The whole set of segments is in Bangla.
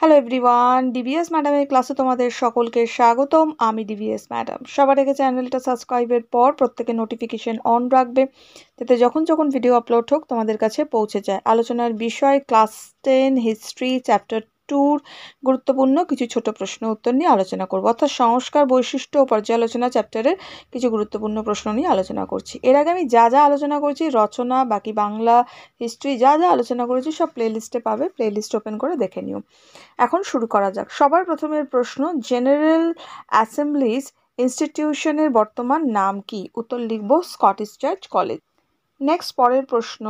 হ্যালো এভরিওয়ান, ডিভিএস ম্যাডামের ক্লাসে তোমাদের সকলকে স্বাগতম। আমি ডিভিএস ম্যাডাম। সবার আগে চ্যানেলটা সাবস্ক্রাইবের পর প্রত্যেকে নোটিফিকেশন অন রাখবে, যাতে যখন যখন ভিডিও আপলোড হোক তোমাদের কাছে পৌঁছে যায়। আলোচনার বিষয় ক্লাস 10 হিস্ট্রি চ্যাপ্টার 2 গুরুত্বপূর্ণ কিছু ছোট প্রশ্ন উত্তর নিয়ে আলোচনা করব, অর্থাৎ সংস্কার, বৈশিষ্ট্য ও পর্যালোচনা চ্যাপ্টারের কিছু গুরুত্বপূর্ণ প্রশ্ন নিয়ে আলোচনা করছি। এর আগে আমি যা যা আলোচনা করছি, রচনা, বাকি বাংলা, হিস্ট্রি যা যা আলোচনা করেছি সব প্লেলিস্টে পাবে, প্লেলিস্ট ওপেন করে দেখে নিও। এখন শুরু করা যাক। সবার প্রথমের প্রশ্ন, জেনারেল অ্যাসেম্বলিজ ইনস্টিটিউশনের বর্তমান নাম কি? উত্তর লিখব স্কটিশ চার্চ কলেজ। নেক্সট পরের প্রশ্ন,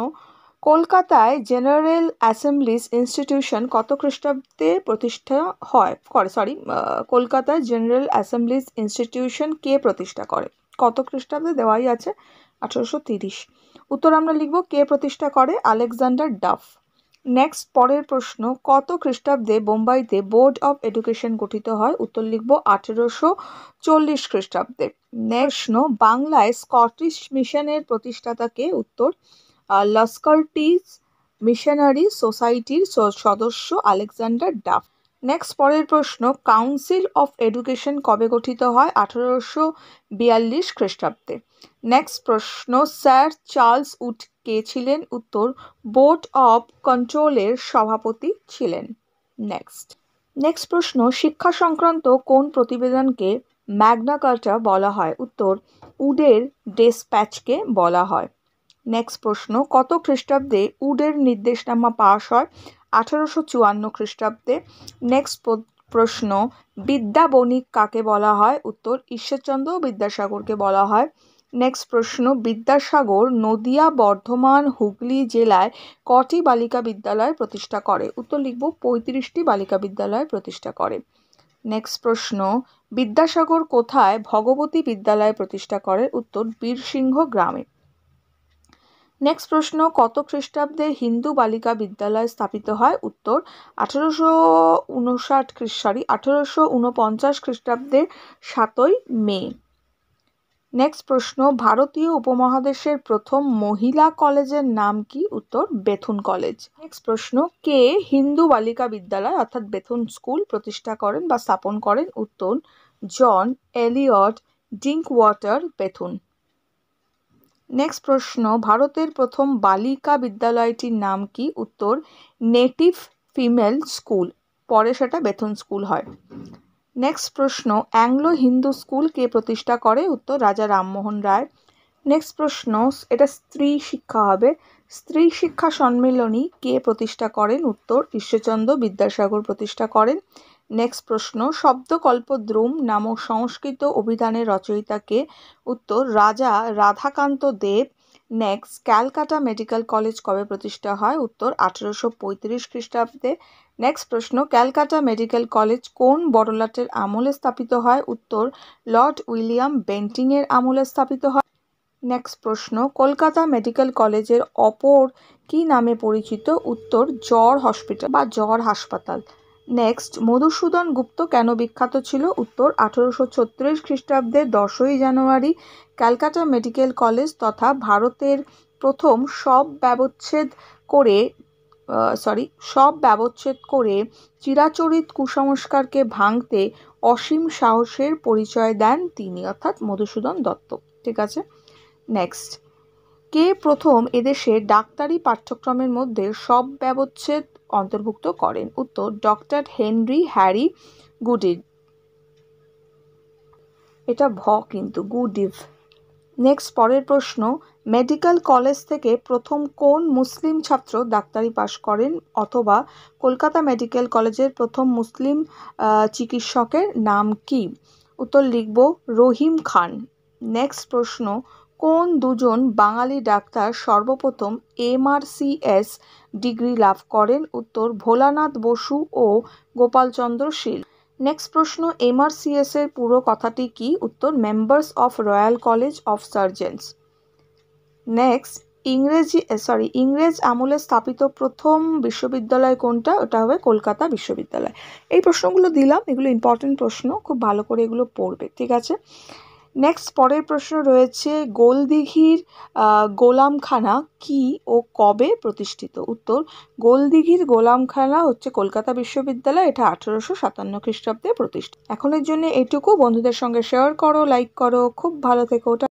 কলকাতায় জেনারেল অ্যাসেম্বলিজ ইনস্টিটিউশন কত খ্রিস্টাব্দে প্রতিষ্ঠা কলকাতায় জেনারেল অ্যাসেম্বলিজ ইনস্টিটিউশন কে প্রতিষ্ঠা করে? কত খ্রিস্টাব্দে দেওয়াই আছে, 1830। উত্তর আমরা লিখব কে প্রতিষ্ঠা করে? Alexander Duff. নেক্সট পরের প্রশ্ন, কত খ্রিস্টাব্দে বোম্বাইতে বোর্ড অফ এডুকেশন গঠিত হয়? উত্তর লিখব 1840 খ্রিস্টাব্দে। নেক্সট, বাংলায় স্কটিশ মিশনের প্রতিষ্ঠাতা কে? উত্তর লস্কারটিস মিশনারি সোসাইটির সদস্য আলেকজান্ডার ডাফ। নেক্সট পরের প্রশ্ন, কাউন্সিল অফ এডুকেশন কবে গঠিত হয়? 1842 খ্রিস্টাব্দে। নেক্সট প্রশ্ন, স্যার চার্লস উড কে ছিলেন? উত্তর বোর্ড অফ কন্ট্রোলের সভাপতি ছিলেন। নেক্সট প্রশ্ন, শিক্ষা সংক্রান্ত কোন প্রতিবেদনকে ম্যাগনা কার্টা বলা হয়? উত্তর উডের ডেসপ্যাচকে বলা হয়। নেক্সট প্রশ্ন, কত খ্রিস্টাব্দে উডের নির্দেশনামা পাশ হয়? 1854 খ্রিস্টাব্দে। নেক্সট প্রশ্ন, বিদ্যা বণিক কাকে বলা হয়? উত্তর ঈশ্বরচন্দ্র বিদ্যাসাগরকে বলা হয়। নেক্সট প্রশ্ন, বিদ্যাসাগর নদিয়া, বর্ধমান, হুগলি জেলায় কটি বালিকা বিদ্যালয় প্রতিষ্ঠা করে? উত্তর লিখব 35টি বালিকা বিদ্যালয় প্রতিষ্ঠা করে। নেক্সট প্রশ্ন, বিদ্যাসাগর কোথায় ভগবতী বিদ্যালয় প্রতিষ্ঠা করে? উত্তর বীরসিংহ গ্রামে। নেক্সট প্রশ্ন, কত খ্রিস্টাব্দে হিন্দু বালিকা বিদ্যালয় স্থাপিত হয়? উত্তর 1849 খ্রিস্টাব্দের 7ই মে। নেক্সট প্রশ্ন, ভারতীয় উপমহাদেশের প্রথম মহিলা কলেজের নাম কি? উত্তর বেথুন কলেজ। নেক্সট প্রশ্ন, কে হিন্দু বালিকা বিদ্যালয় অর্থাৎ বেথুন স্কুল প্রতিষ্ঠা করেন বা স্থাপন করেন? উত্তর জন এলিয়ট ডিঙ্কওয়াটার বেথুন। নেক্সট প্রশ্ন, ভারতের প্রথম বালিকা বিদ্যালয়টির নাম কি? উত্তর নেটিভ ফিমেল স্কুল, পরে সেটা বেথুন স্কুল হয়। নেক্সট প্রশ্ন, অ্যাংলো হিন্দু স্কুল কে প্রতিষ্ঠা করে? উত্তর রাজা রামমোহন রায়। নেক্সট প্রশ্ন, এটা স্ত্রী শিক্ষা হবে। স্ত্রী শিক্ষা সম্মিলনী কে প্রতিষ্ঠা করেন? উত্তর ঈশ্বরচন্দ্র বিদ্যাসাগর প্রতিষ্ঠা করেন। নেক্সট প্রশ্ন, শব্দকল্পদ্রুম নামক সংস্কৃত অভিধানের রচয়িতা কে? উত্তর রাজা রাধাকান্ত দেব। নেক্সট, ক্যালকাটা মেডিকেল কলেজ কবে প্রতিষ্ঠা হয়? উত্তর 1835 খ্রিস্টাব্দে। নেক্সট প্রশ্ন, ক্যালকাটা মেডিকেল কলেজ কোন বড়লাটের আমলে স্থাপিত হয়? উত্তর লর্ড উইলিয়াম বেন্টিংয়ের আমলে স্থাপিত হয়। নেক্সট প্রশ্ন, কলকাতা মেডিকেল কলেজের অপর কি নামে পরিচিত? উত্তর জ্বর হসপিটাল বা জ্বর হাসপাতাল। নেক্সট, মধুসূদন গুপ্ত কেন বিখ্যাত ছিল? উত্তর 1836 খ্রিস্টাব্দের 10ই জানুয়ারি ক্যালকাটা মেডিকেল কলেজ তথা ভারতের প্রথম সব ব্যবচ্ছেদ করে চিরাচরিত কুসংস্কারকে ভাঙতে অসীম সাহসের পরিচয় দেন তিনি, অর্থাৎ মধুসূদন দত্ত। ঠিক আছে। নেক্সট, কে প্রথম এদেশে ডাক্তারি পাঠ্যক্রমের মধ্যে সব ব্যবচ্ছেদ অন্তর্ভুক্ত করেন? উত্তর ডক্টর হেনরি হ্যারি গুডিভ। এটা কিন্তু গুডিভ। নেক্সট পরের প্রশ্ন, মেডিকেল কলেজ থেকে প্রথম কোন মুসলিম ছাত্র ডাক্তারি পাশ করেন? অথবা কলকাতা মেডিকেল কলেজের প্রথম মুসলিম চিকিৎসকের নাম কি? উত্তর লিখব রহিম খান। নেক্সট প্রশ্ন, কোন দুজন বাঙালি ডাক্তার সর্বপ্রথম MRCS ডিগ্রি লাভ করেন? উত্তর ভোলানাথ বসু ও গোপালচন্দ্র শীল। নেক্সট প্রশ্ন, MRCS এর পুরো কথাটি কি? উত্তর members of royal college of surgeons. Next, ইংরেজ আমলে স্থাপিত প্রথম বিশ্ববিদ্যালয় কোনটা? ওটা হবে কলকাতা বিশ্ববিদ্যালয়। এই প্রশ্নগুলো দিলাম, এগুলো ইম্পর্টেন্ট প্রশ্ন, খুব ভালো করে এগুলো পড়বে। ঠিক আছে। নেক্সট পরের প্রশ্ন রয়েছে গোলদিঘির গোলামখানা কি ও কবে প্রতিষ্ঠিত? উত্তর, গোলদিঘির গোলামখানা হচ্ছে কলকাতা বিশ্ববিদ্যালয়, এটা 1857 খ্রিস্টাব্দে প্রতিষ্ঠিত। এখনের জন্য এটুকু, বন্ধুদের সঙ্গে শেয়ার করো, লাইক করো, খুব ভালো থেকো।